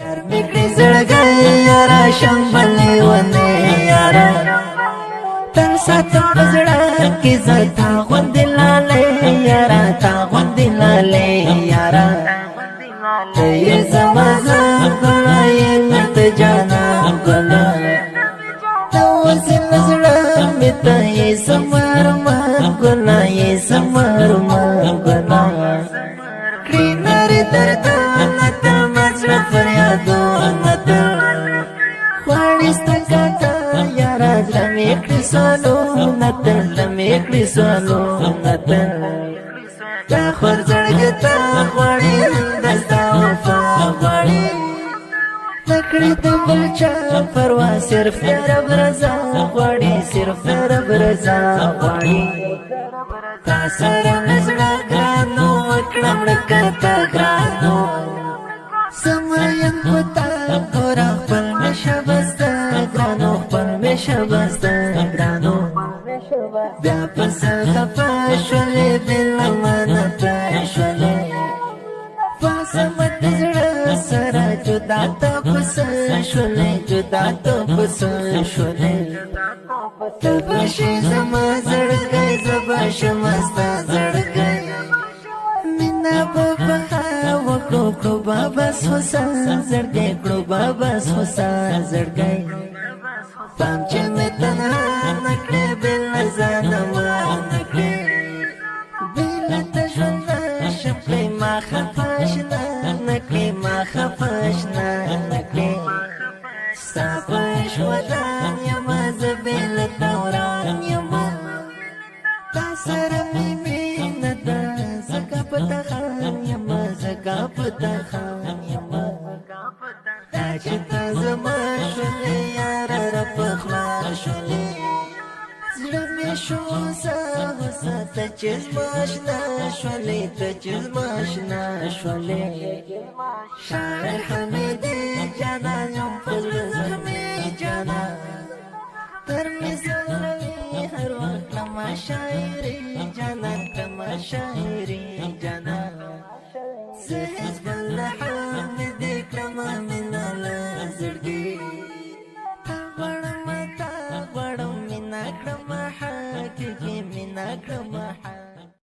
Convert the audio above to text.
در میکړی زړګی یارا شمبلې ونه یارا تر ساتو زړه کې زتا غوندې لاله یارا تا غوندې لاله یارا ته یې زما ګلای مت جانا ګلا ته وسل زړه مت یې سمر ما ګلای سمر ما ګلا کینر درد فریادو نتا خوانستا کاتا یارا لمیکڑی سوالو نتا لمیکڑی سوالو نتا تا خور زڑگتا خوانی دستا وفا خوانی نکڑی تنبلچا پروا صرف رب رضا خوانی صرف رب رضا خوانی تا سر نزڑا گرانو اکڑم لکتا گرانو سمایم پتا گورا خپل میشه بستا گرانو خپل میشه بستا گرانو بیا پس خفا شولی دل مانا پشولی پاسمت زړه سره جدا تا پس شولی جدا تا پس شولی تبشی زما زړګی زبشم استا زړګی مینا بابا کړو بابا سوسا زړګي کړو بابا سوسا زړګي پام چې مې تنها نکړې بل ځان ما نکړې بل ته ژوند شپې ما خفاشنا نکړې ما خفاشنا نکړې سپش ودان یم زبل توران یم تاسره مې مینه زکه پتا خان یم زکه پتا خان یم دا چې تا زما شولې یار را پخلا شولې زړه مې شو سه ته چې زما اشنا شولې ته چې زما اشنا شولې شاعر حمیدې جانا یم په زخمې جانا تر مې زړوي هر وخت لما شاعري جانا کما شاعري جانا زه هیڅ